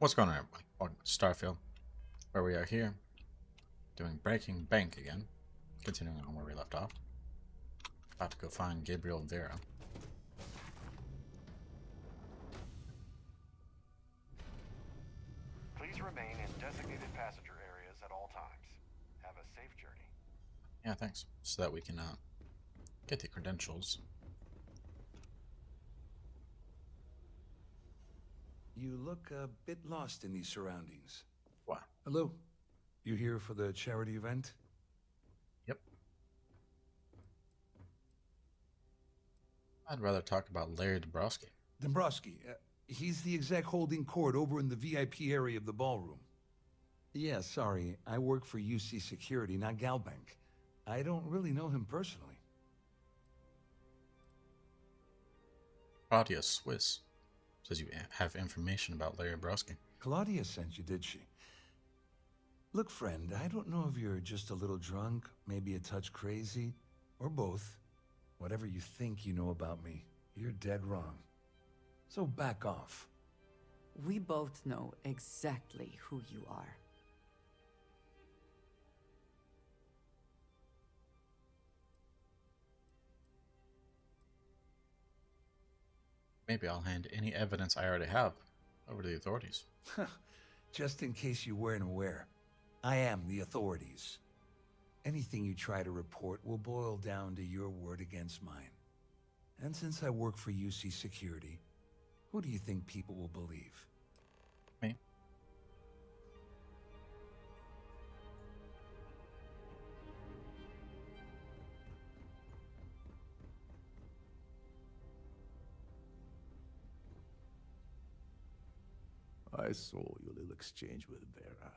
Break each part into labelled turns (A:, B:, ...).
A: What's going on, everybody? Welcome to Starfield, where we are here, doing Breaking Bank again, continuing on where we left off. About to go find Gabriel and Vera.
B: Please remain in designated passenger areas at all times. Have a safe journey.
A: Yeah, thanks. So that we can get the credentials.
C: You look a bit lost in these surroundings.
A: What?
C: Hello? You here for the charity event?
A: Yep. I'd rather talk about Larry Dabrowski.
C: Dombrowski, he's the exec holding court over in the VIP area of the ballroom. Yeah, sorry, I work for UC Security, not Galbank. I don't really know him personally.
A: Claudia Swiss says you have information about Larry Dabrowski.
C: Claudia sent you, did she? Look, friend, I don't know if you're just a little drunk, maybe a touch crazy, or both. Whatever you think you know about me, you're dead wrong. So back off.
D: We both know exactly who you are.
A: Maybe I'll hand any evidence I already have over to the authorities.
C: Just in case you weren't aware, I am the authorities. Anything you try to report will boil down to your word against mine. And since I work for UC Security, who do you think people will believe?
A: Me?
E: I saw your little exchange with Vera.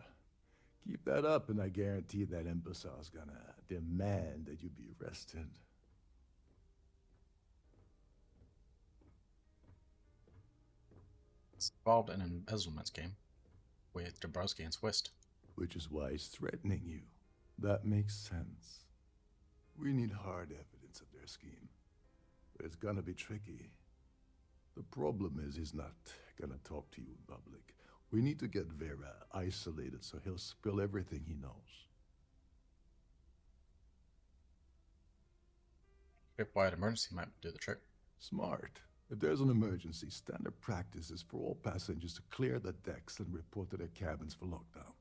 E: Keep that up, and I guarantee that imbecile's gonna demand that you be arrested.
A: It's involved in an embezzlement scheme with Dabrowski and Swiss.
E: Which is why he's threatening you. That makes sense. We need hard evidence of their scheme. But it's gonna be tricky. The problem is he's not gonna talk to you in public. We need to get Vera isolated so he'll spill everything he knows.
A: Tripwide emergency might do the trick.
E: Smart. If there's an emergency, standard practice is for all passengers to clear the decks and report to their cabins for lockdown.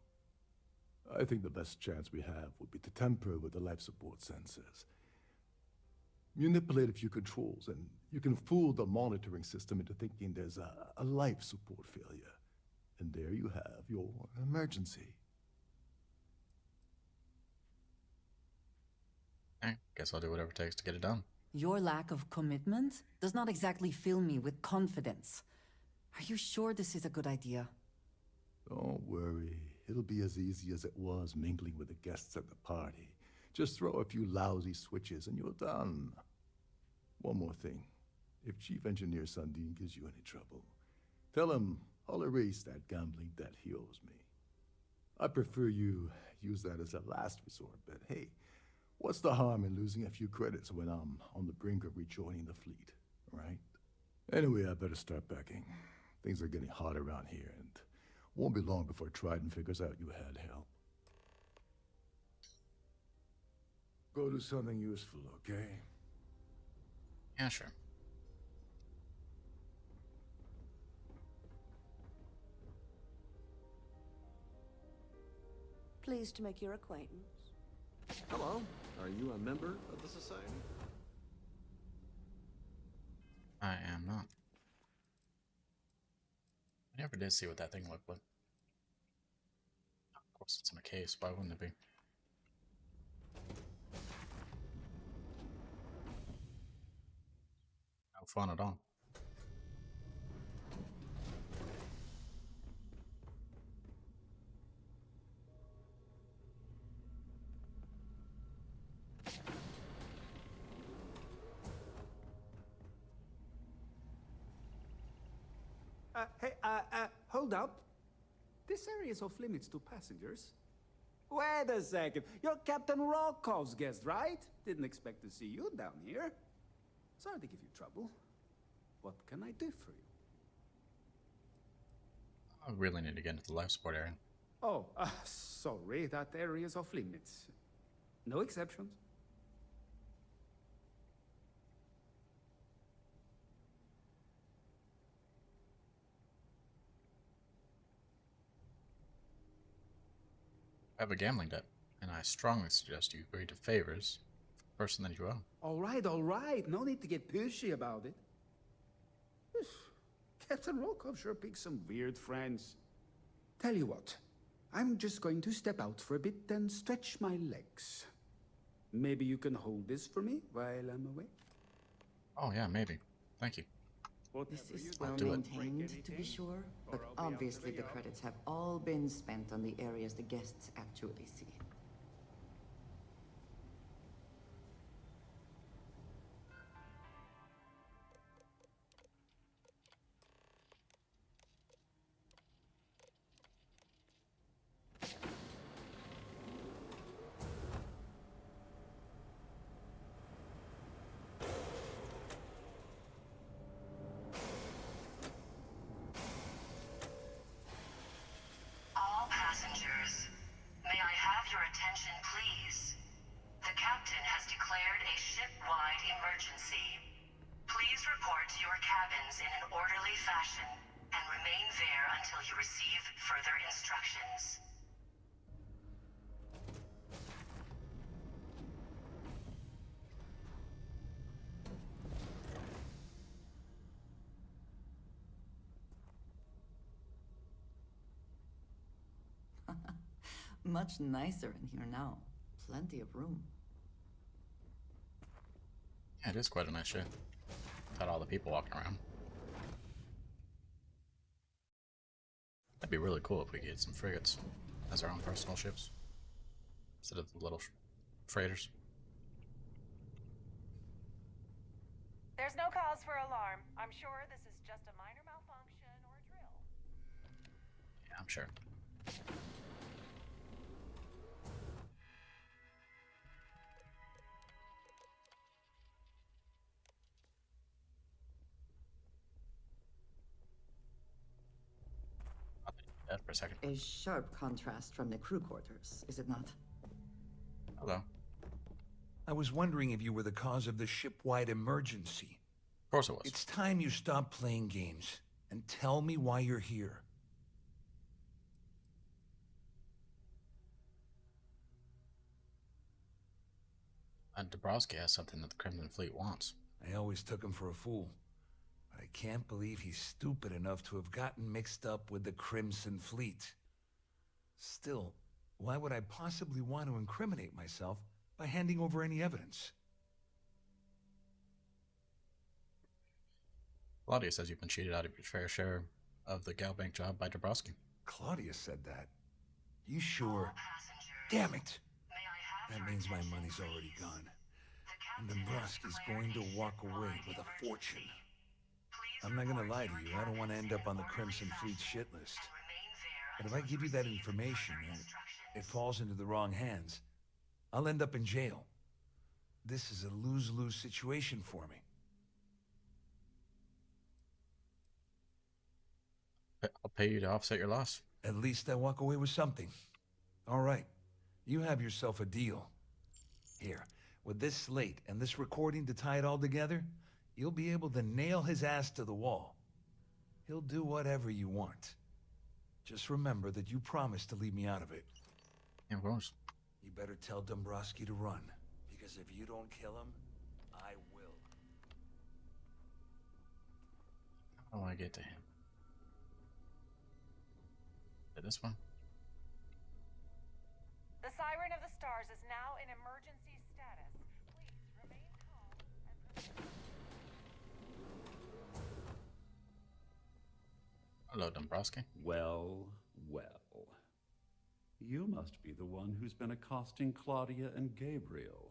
E: I think the best chance we have would be to tamper with the life support sensors. Manipulate a few controls, and you can fool the monitoring system into thinking there's a life support failure. And there you have your emergency.
A: Guess I'll do whatever it takes to get it done.
D: Your lack of commitment does not exactly fill me with confidence. Are you sure this is a good idea?
E: Don't worry. It'll be as easy as it was mingling with the guests at the party. Just throw a few lousy switches and you're done. One more thing. If Chief Engineer Sundin gives you any trouble, tell him I'll erase that gambling debt he owes me. I prefer you use that as a last resort, but hey, what's the harm in losing a few credits when I'm on the brink of rejoining the fleet, right? Anyway, I better start packing. Things are getting hot around here, and won't be long before Trident figures out you had help. Go do something useful, okay?
A: Yeah, sure.
F: Pleased to make your acquaintance.
G: Hello. Are you a member of the society?
A: I am not. I never did see what that thing looked like. Of course, it's in a case. Why wouldn't it be? No fun at all.
G: Hold up. This area is off limits to passengers. Wait a second. You're Captain Rocko's guest, right? Didn't expect to see you down here. Sorry to give you trouble. What can I do for you?
A: I really need to get into the life support area.
G: Oh, sorry, that area is off limits. No exceptions.
A: I have a gambling debt, and I strongly suggest you agree to favors for the person that you owe.
G: All right. No need to get pushy about it. Captain Rokov sure picked some weird friends. Tell you what, I'm just going to step out for a bit and stretch my legs. Maybe you can hold this for me while I'm away?
A: Oh yeah, maybe. Thank you.
D: This is
A: I'll
D: well
A: do it.
D: maintained, to be sure, but obviously the credits have all been spent on the areas the guests actually see.
H: All passengers, may I have your attention, please? The captain has declared a ship-wide emergency. Please report to your cabins in an orderly fashion and remain there until you receive further instructions.
D: Much nicer in here now. Plenty of room.
A: Yeah, it is quite a nice ship. Without all the people walking around. That'd be really cool if we could get some frigates as our own personal ships instead of the little freighters.
I: There's no cause for alarm. I'm sure this is just a minor malfunction or a drill.
A: Yeah, I'm sure. I'll think of that for a second.
D: A sharp contrast from the crew quarters, is it not?
A: Hello.
C: I was wondering if you were the cause of the ship-wide emergency.
A: Of course it was.
C: It's time you stop playing games and tell me why you're here.
A: And Dabrowski has something that the Crimson Fleet wants.
C: I always took him for a fool, but I can't believe he's stupid enough to have gotten mixed up with the Crimson Fleet. Still, why would I possibly want to incriminate myself by handing over any evidence?
A: Claudia says you've been cheated out of your fair share of the gal bank job by Dabrowski.
C: Claudia said that. You sure?
H: All passengers,
C: Damn it!
H: may I have
C: That
H: your
C: means my
H: attention,
C: money's already
H: please?
C: gone.
H: The
C: And
H: captain has
C: Dombrowski's
H: declared
C: going to
H: a
C: walk away
H: ship-wide
C: with a
H: emergency.
C: fortune.
H: Please
C: I'm not gonna
H: report
C: lie
H: to
C: to
H: your
C: you, I don't want to
H: cabins
C: end up
H: in
C: on the
H: orderly
C: Crimson Fleet
H: fashion
C: shit list.
H: and remain there
C: But if
H: until
C: I give you that
H: receive
C: information
H: further
C: and
H: instructions.
C: it falls into the wrong hands, I'll end up in jail. This is a lose-lose situation for me.
A: I'll pay you to offset your loss.
C: At least I walk away with something. All right, you have yourself a deal. Here, with this slate and this recording to tie it all together, you'll be able to nail his ass to the wall. He'll do whatever you want. Just remember that you promised to leave me out of it.
A: Of course.
C: You better tell Dombrowski to run, because if you don't kill him, I will.
A: How do I get to him? This one?
I: The Siren of the Stars is now in emergency status. Please remain calm and proceed.
A: Hello, Dombrowski.
J: Well, well. You must be the one who's been accosting Claudia and Gabriel.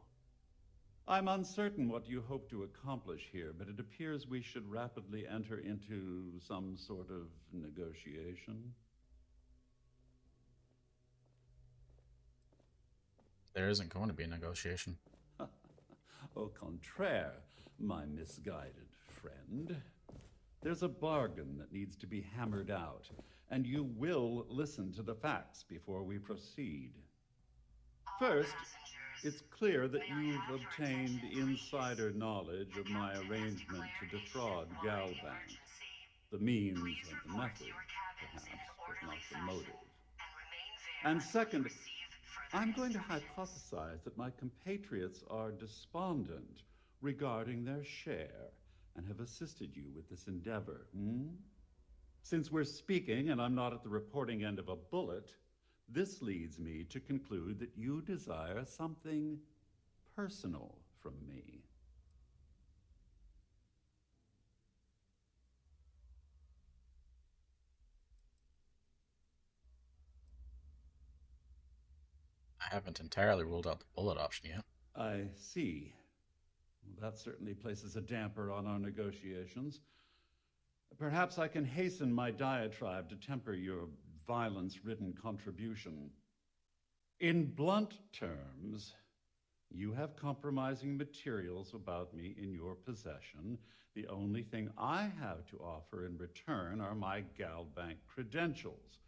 J: I'm uncertain what you hope to accomplish here, but it appears we should rapidly enter into some sort of negotiation.
A: There isn't going to be a negotiation.
J: Au contraire, my misguided friend. There's a bargain that needs to be hammered out, and you will listen to the facts before we proceed.
H: All
J: First,
H: passengers,
J: it's clear that
H: may I
J: you've
H: have your
J: obtained
H: attention, please?
J: insider knowledge
H: The
J: of my
H: captain has
J: arrangement to
H: declared a
J: defraud
H: ship-wide
J: Galbank.
H: emergency.
J: The means
H: Please
J: and the
H: report to
J: method,
H: your cabins in an
J: perhaps, but
H: orderly
J: not the
H: fashion
J: motive.
H: and remain there
J: And
H: until you
J: second,
H: receive further
J: I'm going to
H: instructions.
J: hypothesize that my compatriots are despondent regarding their share and have assisted you with this endeavor. Since we're speaking and I'm not at the reporting end of a bullet, this leads me to conclude that you desire something personal from me.
A: I haven't entirely ruled out the bullet option yet.
J: I see. Well, that certainly places a damper on our negotiations. Perhaps I can hasten my diatribe to temper your violence-ridden contribution. In blunt terms, you have compromising materials about me in your possession. The only thing I have to offer in return are my Galbank credentials.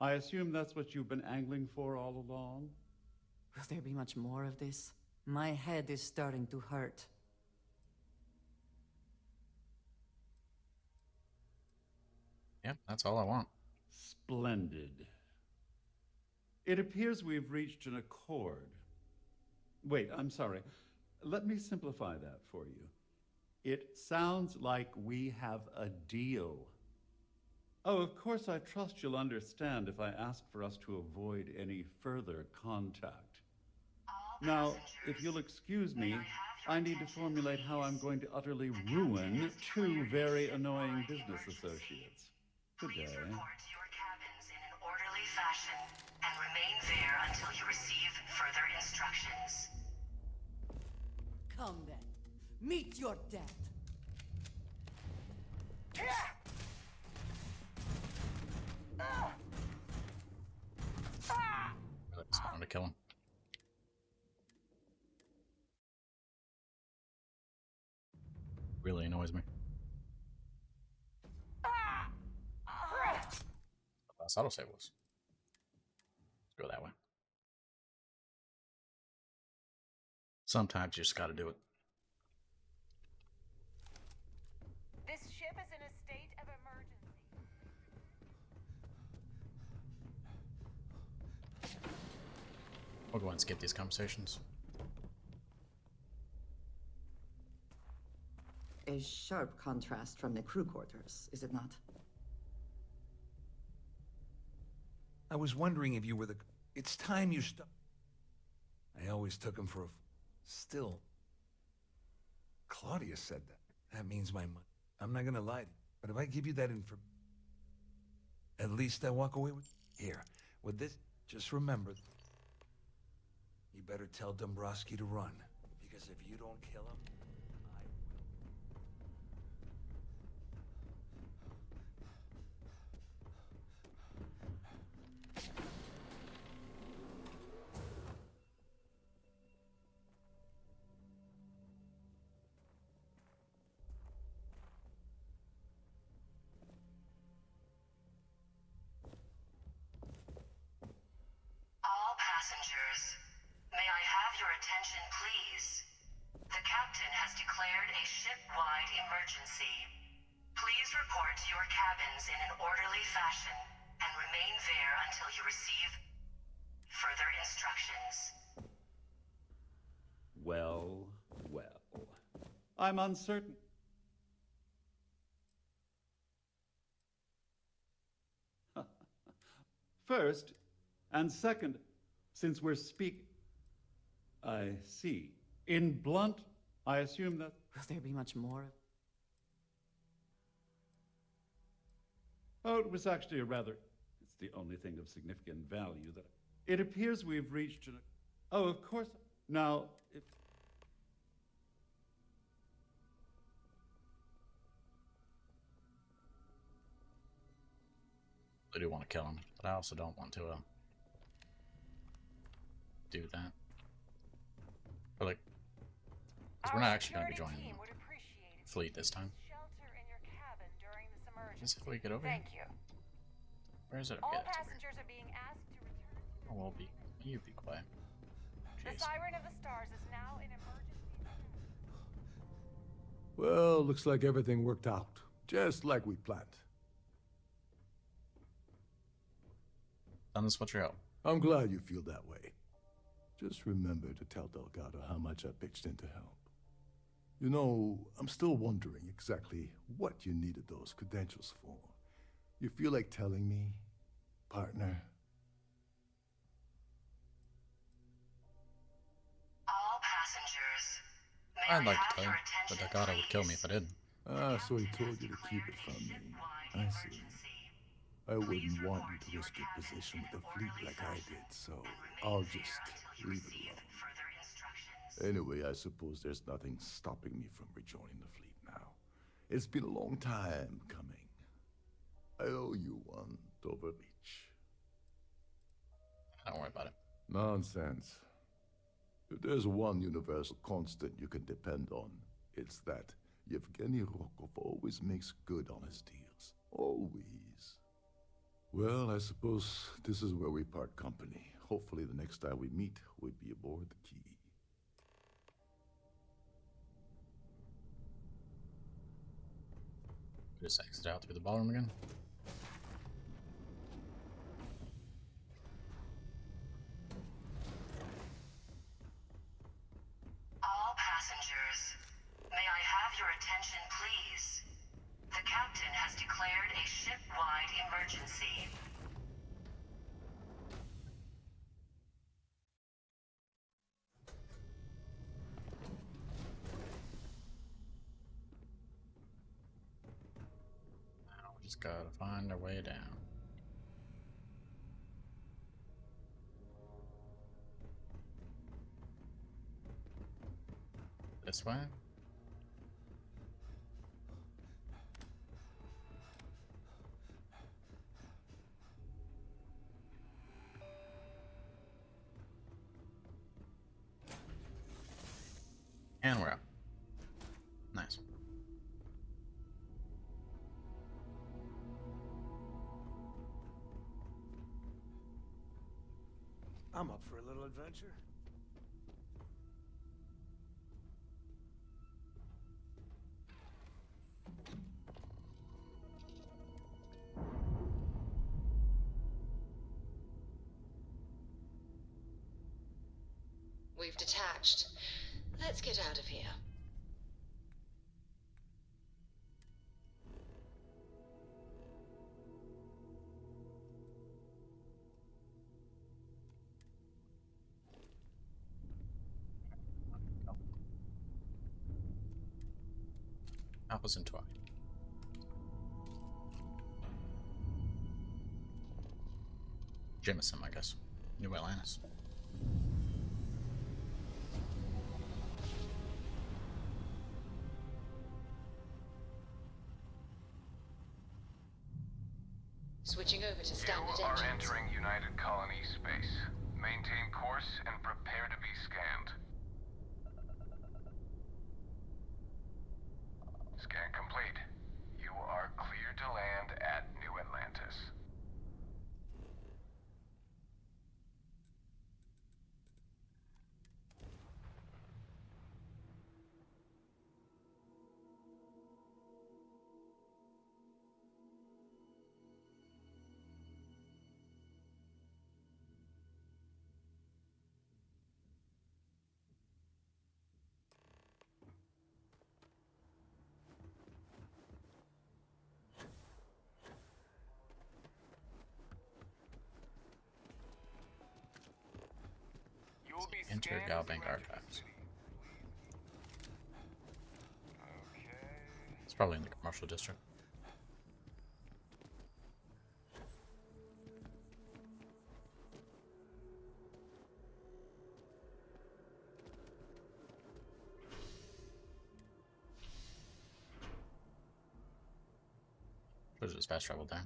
J: I assume that's what you've been angling for all along?
D: Will there be much more of this? My head is starting to hurt.
A: Yep, that's all I want.
J: Splendid. It appears we've reached an accord. Wait, I'm sorry. Let me simplify that for you. It sounds like we have a deal. Oh, of course, I trust you'll understand if I ask for us to avoid any further contact.
H: All
J: Now,
H: passengers,
J: if you'll excuse
H: may
J: me,
H: I have your
J: I need to
H: attention,
J: formulate how I'm
H: please?
J: going to utterly
H: The captain
J: ruin
H: has
J: two
H: declared a
J: very
H: ship-wide
J: annoying business
H: emergency.
J: associates. Good
H: Please
J: day.
H: report to your cabins in an orderly fashion and remain there until you receive further instructions.
D: Come then. Meet your death.
A: Really just wanted to kill him. Really annoys me. The last autosave was. Let's go that way. Sometimes you just gotta do it.
I: This ship is in a state of emergency.
A: We'll go ahead and skip these conversations.
K: A sharp contrast from the crew quarters, is it not?
C: I was wondering if you were the... It's time you stop. I always took him for a... Still... Claudia said that. That means my money. I'm not gonna lie to you, but if I give you that at least I walk away with... Here, with this, just remember... You better tell Dombrowski to run, because if you don't kill him, I will.
H: All passengers, may I have your attention, please? The captain has declared a ship-wide emergency. Please report to your cabins in an orderly fashion and remain there until you receive further instructions.
J: Well, well. I'm uncertain. First, and second, since we're I see. In blunt, I assume that...
D: Will there be much more?
J: Oh, it was actually it's the only thing of significant value that... It appears we've reached an... Oh, of course. Now,
A: I do want to kill him, but I also don't want to do that. But like, because we're not actually going to be joining
I: Team
A: the
I: would appreciate it.
A: fleet this time.
I: Shelter in your cabin during this emergency.
A: Just if we get over here.
I: Thank you.
A: Where is it?
I: All
A: Okay, that's over here.
I: passengers are being asked to return.
A: Oh, well, you be quiet.
I: The
A: Jeez.
I: Siren of the Stars is now in emergency status.
E: Well, looks like everything worked out, just like we planned.
A: Done this what you hope.
E: I'm glad you feel that way. Just remember to tell Delgado how much I pitched in to help. You know, I'm still wondering exactly what you needed those credentials for. You feel like telling me, partner?
H: All passengers, may
A: I'd
H: I
A: like to
H: have
A: tell you,
H: your
A: but
H: attention,
A: Delgado would kill me
H: please?
A: if I didn't.
E: Ah, so he
H: Captain
E: told
H: has
E: you to keep it
H: declared a
E: from me.
H: ship-wide
E: I see.
H: emergency.
E: I wouldn't
H: Please
E: want you
H: report
E: to
H: your
E: risk your
H: cabin
E: position
H: in
E: with
H: an
E: the fleet
H: orderly
E: like I
H: fashion
E: did, so
H: and remain
E: I'll
H: there
E: just
H: until you
E: leave it
H: receive
E: alone.
H: further instructions.
E: Anyway, I suppose there's nothing stopping me from rejoining the fleet now. It's been a long time coming. I owe you one, Overreach.
A: Don't worry about it.
E: Nonsense. If there's one universal constant you can depend on, it's that Yevgeny Rokov always makes good on his deals. Always. Well, I suppose this is where we part company. Hopefully the next time we meet, we'll be aboard the Key.
A: Just exit out through the ballroom again.
H: All passengers, may I have your attention, please? The captain has declared a ship-wide emergency.
A: Now we just gotta find our way down. This way? And we're up. Nice.
L: I'm up for a little adventure.
M: We've detached. Let's get out of here.
A: Apples and toy. Jameson, I guess. New Atlantis.
M: Switching over to standard
B: You are
M: engines.
B: entering United Colony space. Maintain course and prepare to be scanned. Scan complete. You are cleared to land at New Atlantis. You will be
A: Enter
B: scanned
A: Gal
B: as
A: Bank
B: you enter the
A: archives.
B: city. Okay.
A: It's probably in the commercial district. There's just fast travel there.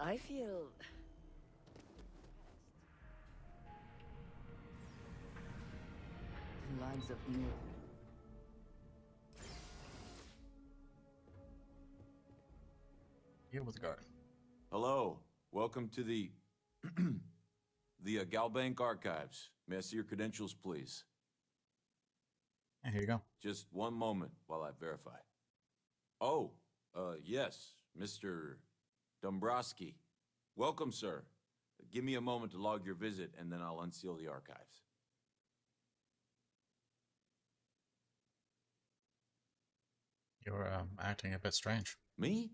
N: I feel...
D: The lives of new.
A: Deal with the guard.
O: Hello. Welcome to the... the Galbank Archives. May I see your credentials, please?
A: And here you go.
O: Just one moment while I verify. Oh, yes, Mr. Dombrowski. Welcome, sir. Give me a moment to log your visit, and then I'll unseal the archives.
A: You're acting a bit strange.
O: Me?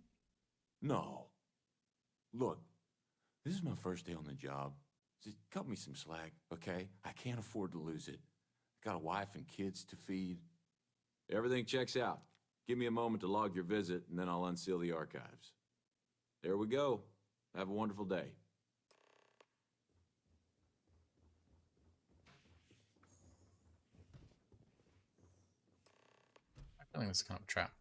O: No. Look, this is my first day on the job. Just cut me some slack, okay? I can't afford to lose it. I got a wife and kids to feed. Everything checks out. Give me a moment to log your visit, and then I'll unseal the archives. There we go. Have a wonderful day.
A: I'm feeling this is kind of a trap.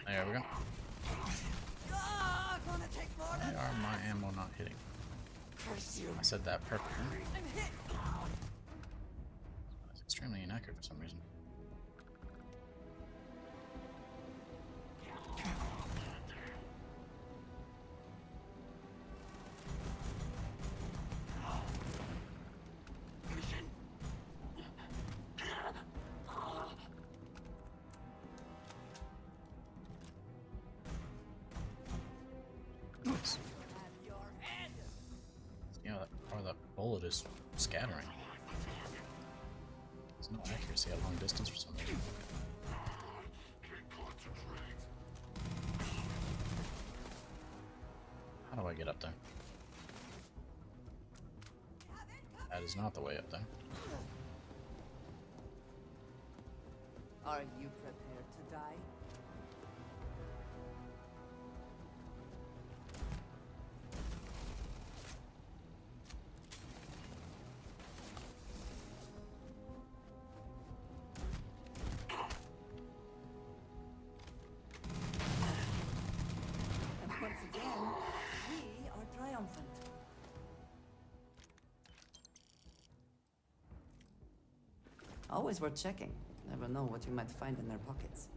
A: There we go. Why are my ammo not hitting? I said that perfectly. That's extremely inaccurate for some reason. You know, or the bullet is scattering. There's no accuracy at long distance for some reason. How do I get up there? That is not the way up there.
D: Are you prepared to die? Always worth checking. Never know what you might find in their pockets.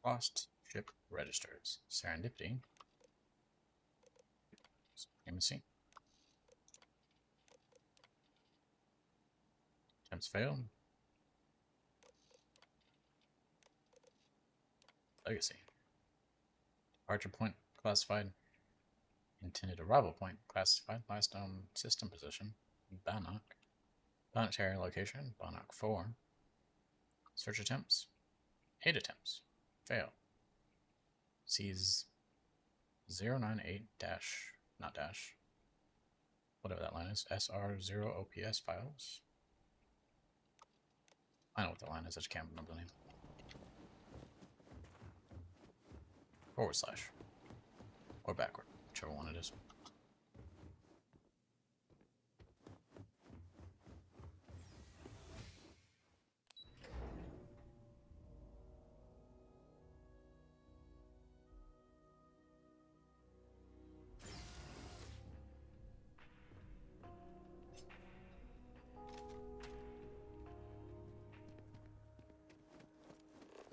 A: Lost ship registers. Serendipity. Supremacy. Attempts failed. Legacy. Departure point classified. Intended arrival point classified. Last system position. Bannock. Planetary location. Bannock 4. Search attempts. 8 attempts. Fail. Sees 098 dash, not dash, whatever that line is, SR0 OPS files. I know what the line is, I just can't remember the name. / or backward, whichever one it is.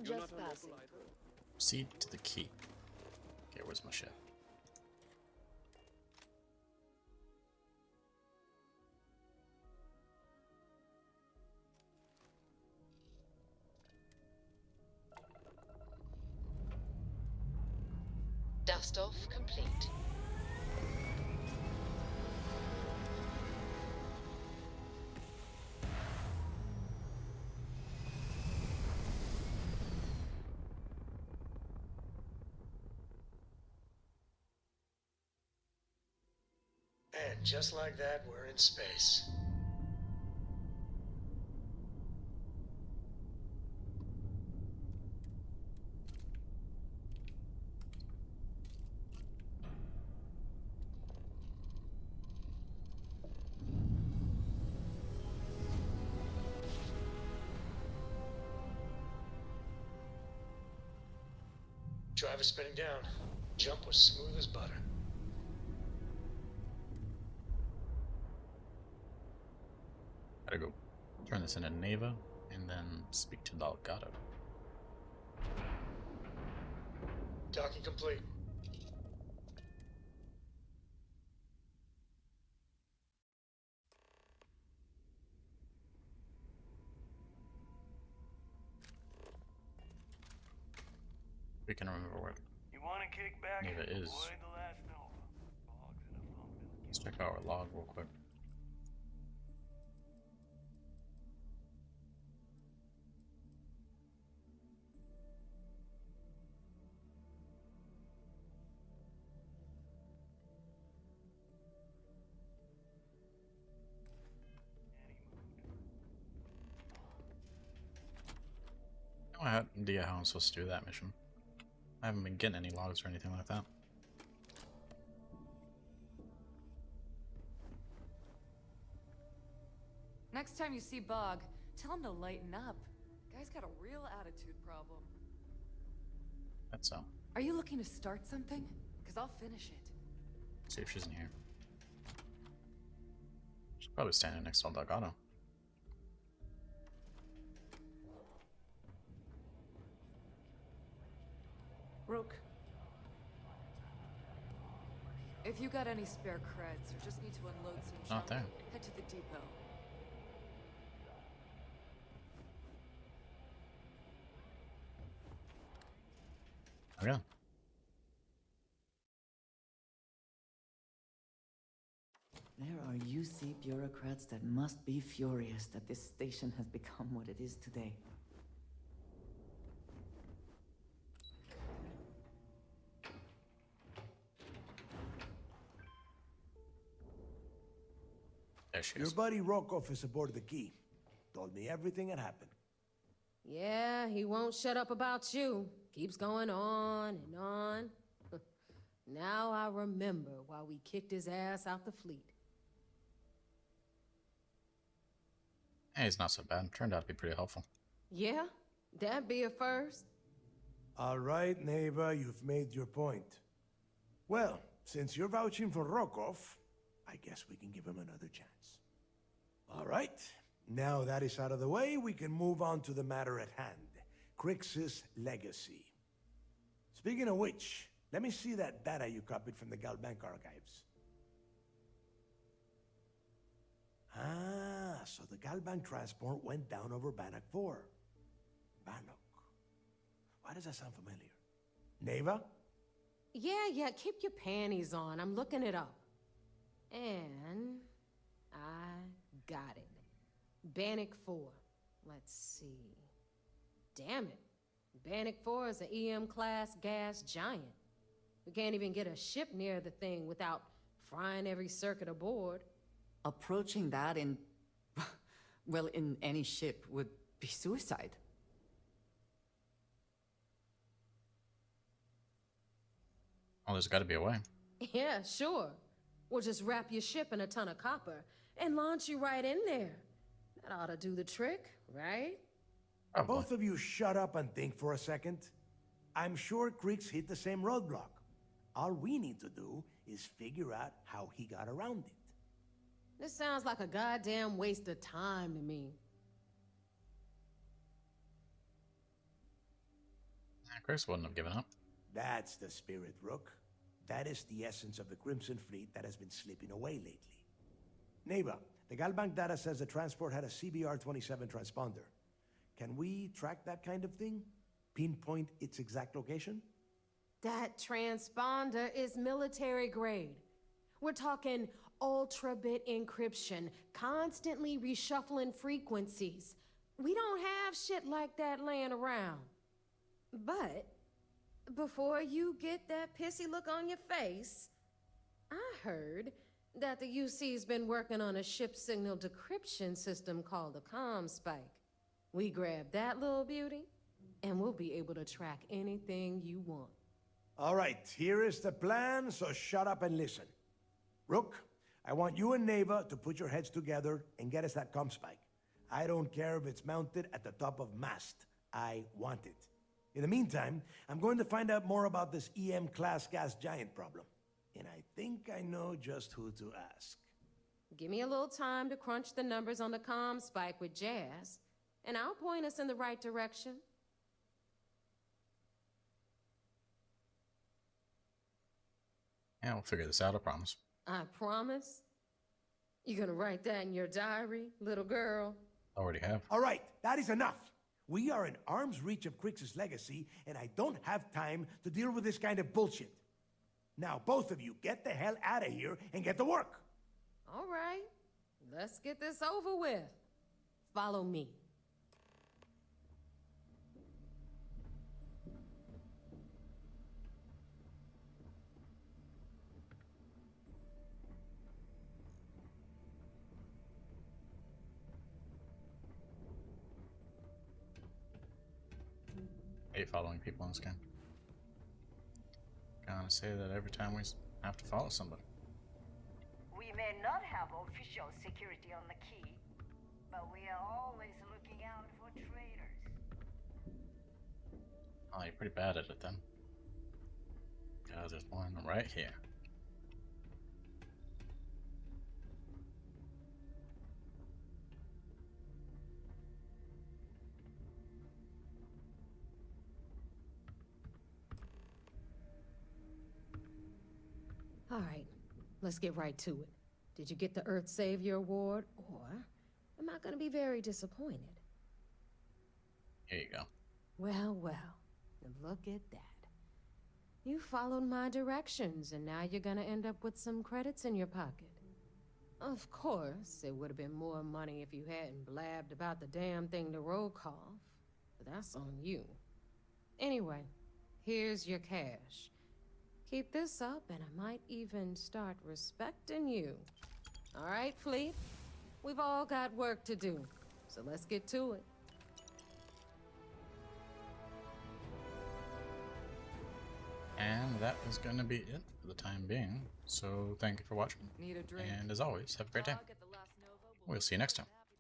N: Just passing.
A: Proceed to the key. Okay, where's my ship?
M: Dust off complete.
L: And just like that, we're in space. drive is spinning down. Jump was smooth as butter.
A: Gotta go turn this into Neva and then speak to Delgado.
L: Docking complete.
A: We can remember where
B: You want to kick back?
A: Neva is.
B: Avoid the last Nova. Logs in a phone bill.
A: Let's check out our log real quick. No idea how I'm supposed to do that mission. I haven't been getting any logs or anything like that.
N: Next time you see Bog, tell him to lighten up. Guy's got a real attitude problem.
A: That's so.
N: Are you looking to start something? Because I'll finish it.
A: See if she's in here. She's probably standing next to Delgado.
N: Rook. If you got any spare creds or just need to unload some junk,
A: Not there.
N: head to the depot.
A: Oh yeah.
D: There are UC bureaucrats that must be furious that this station has become what it is today.
A: There she
P: Your
A: is.
P: buddy Rokov is aboard the Key. Told me everything that happened.
Q: Yeah, he won't shut up about you. Keeps going on and on. Now I remember why we kicked his ass out the fleet.
A: Hey, he's not so bad. Turned out to be pretty helpful.
Q: Yeah? That'd be a first.
P: All right, Neva, you've made your point. Well, since you're vouching for Rokov, I guess we can give him another chance. All right. Now that is out of the way, we can move on to the matter at hand. Crix's legacy. Speaking of which, let me see that data you copied from the Galbank archives. Ah, so the Galbank transport went down over Bannock 4. Bannock. Why does that sound familiar? Neva?
Q: Yeah, keep your panties on. I'm looking it up. And I got it. Bannock 4. Let's see. Damn it. Bannock 4 is an EM-class gas giant. We can't even get a ship near the thing without frying every circuit aboard.
D: Approaching that in, well, in any ship would be suicide.
A: Oh, there's got to be a way.
Q: Yeah, sure. We'll just wrap your ship in a ton of copper and launch you right in there. That ought to do the trick, right?
A: Probably.
P: Both of you shut up and think for a second. I'm sure Creeks hit the same roadblock. All we need to do is figure out how he got around it.
Q: This sounds like a goddamn waste of time to me.
A: Chris wouldn't have given up.
P: That's the spirit, Rook. That is the essence of the Crimson Fleet that has been slipping away lately. Neva, the Galbank data says the transport had a CBR-27 transponder. Can we track that kind of thing? Pinpoint its exact location?
Q: That transponder is military grade. We're talking ultra-bit encryption, constantly reshuffling frequencies. We don't have shit like that laying around. But before you get that pissy look on your face, I heard that the UC's been working on a ship signal decryption system called a ComSpike. We grab that little beauty, and we'll be able to track anything you want.
P: All right, here is the plan, so shut up and listen. Rook, I want you and Neva to put your heads together and get us that ComSpike. I don't care if it's mounted at the top of mast. I want it. In the meantime, I'm going to find out more about this EM-class gas giant problem. And I think I know just who to ask.
Q: Give me a little time to crunch the numbers on the comm spike with Jazz, and I'll point us in the right direction.
A: Yeah, we'll figure this out, I promise.
Q: I promise? You gonna write that in your diary, little girl?
A: Already have.
P: All right, that is enough. We are in arm's reach of Crix's legacy, and I don't have time to deal with this kind of bullshit. Now, both of you, get the hell out of here and get to work.
Q: All right, let's get this over with. Follow me.
A: I hate following people in this game. Gotta say that every time we have to follow somebody.
R: We may not have official security on the key, but we are always looking out for traitors.
A: Oh, you're pretty bad at it then. Yeah, there's one right here.
Q: All right, let's get right to it. Did you get the Earth Savior Award, or am I gonna be very disappointed?
A: Here you go.
Q: Well, well, look at that. You followed my directions, and now you're gonna end up with some credits in your pocket. Of course, it would have been more money if you hadn't blabbed about the damn thing to roll call, but that's on you. Anyway, here's your cash. Keep this up, and I might even start respecting you. All right, Fleet? We've all got work to do, so let's get to it.
A: And that is going to be it for the time being. So thank you for watching.
N: Need a drink?
A: And as always, have a great day. We'll see you next time.